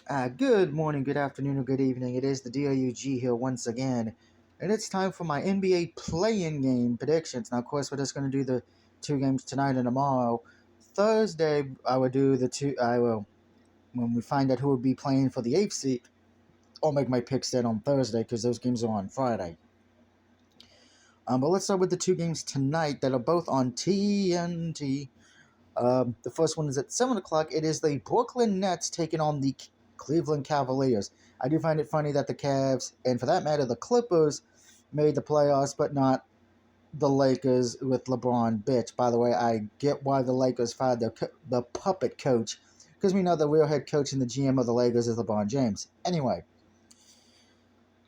Good morning, good afternoon, or good evening. It is the DOUG here once again, and it's time for my NBA play-in game predictions. Now, of course, we're just going to do the two games tonight and tomorrow. Thursday, I will do the two. I will when we find out who will be playing for the eighth seed. I'll make my picks then on Thursday because those games are on Friday. But let's start with the two games tonight that are both on TNT. The first one is at 7 o'clock. It is the Brooklyn Nets taking on the Cleveland Cavaliers. I do find it funny that the Cavs, and for that matter, the Clippers, made the playoffs, but not the Lakers with LeBron. Bitch, by the way, I get why the Lakers fired the puppet coach, because we know the real head coach and the GM of the Lakers is LeBron James. Anyway,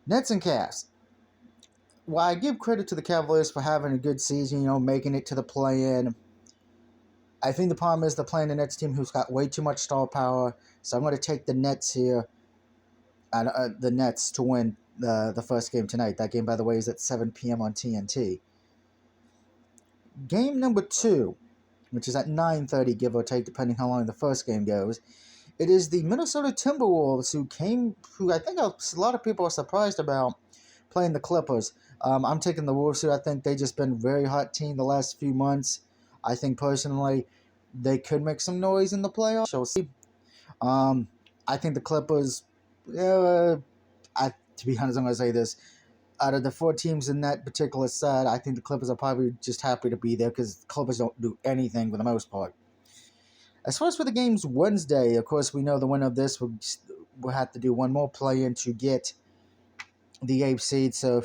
Nets and Cavs. While I give credit to the Cavaliers for having a good season, making it to the play-in, I think the problem is they're playing the Nets team who's got way too much star power. So I'm going to take the Nets here, the Nets to win the first game tonight. That game, by the way, is at 7 p.m. on TNT. Game number 2, which is at 9:30, give or take, depending how long the first game goes. It is the Minnesota Timberwolves who I think a lot of people are surprised about playing the Clippers. I'm taking the Wolves here. I think they've just been a very hot team the last few months. I think personally they could make some noise in the playoffs. We'll see. Um, I think the Clippers. To be honest, I'm gonna say this. Out of the four teams in that particular side, I think the Clippers are probably just happy to be there because the Clippers don't do anything for the most part. As far as for the games Wednesday, of course, we know the winner of this will have to do one more play-in to get the eighth seed. So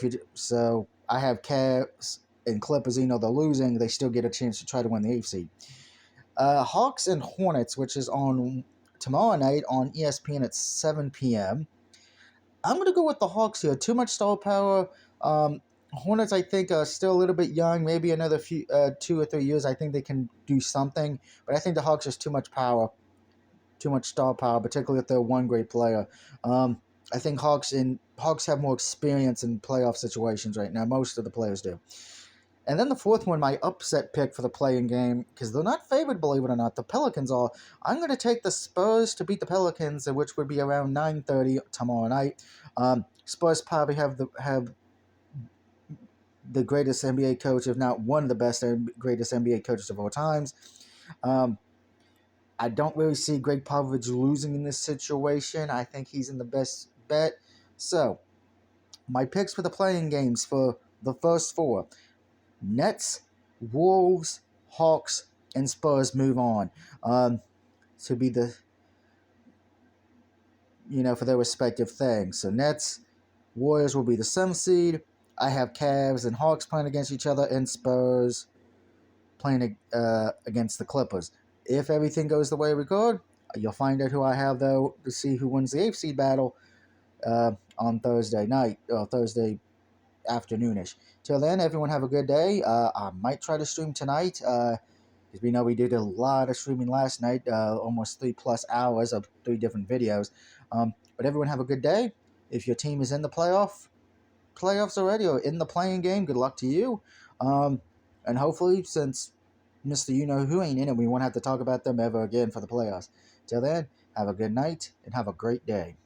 I have Cavs and Clippers. They're losing. They still get a chance to try to win the eighth seed. Hawks and Hornets, which is on tomorrow night on ESPN at 7 p.m. I'm going to go with the Hawks here. Too much star power. Hornets, I think, are still a little bit young. Maybe another 2 or 3 years. I think they can do something. But I think the Hawks just too much power, too much star power, particularly if they're one great player. I think Hawks have more experience in playoff situations right now. Most of the players do. And then the fourth one, my upset pick for the play-in game, because they're not favored, believe it or not. The Pelicans are. I'm going to take the Spurs to beat the Pelicans, which would be around 9:30 tomorrow night. Spurs probably have the greatest NBA coach, if not one of the best and greatest NBA coaches of all times. I don't really see Greg Popovich losing in this situation. I think he's in the best bet. So, my picks for the play-in games for the first four. Nets, Wolves, Hawks, and Spurs move on to be for their respective things. So Nets, Warriors will be the 7th seed. I have Cavs and Hawks playing against each other, and Spurs playing against the Clippers. If everything goes the way we could, you'll find out who I have, though, to see who wins the 8th seed battle on Thursday night, or Thursday afternoonish. Till then, everyone have a good day. I might try to stream tonight. Because we know we did a lot of streaming last night, almost 3+ hours of 3 different videos. But everyone have a good day. If your team is in the playoffs already or in the playing game, good luck to you. And hopefully, since Mr. You-Know-Who ain't in it, we won't have to talk about them ever again for the playoffs. Till then, have a good night and have a great day.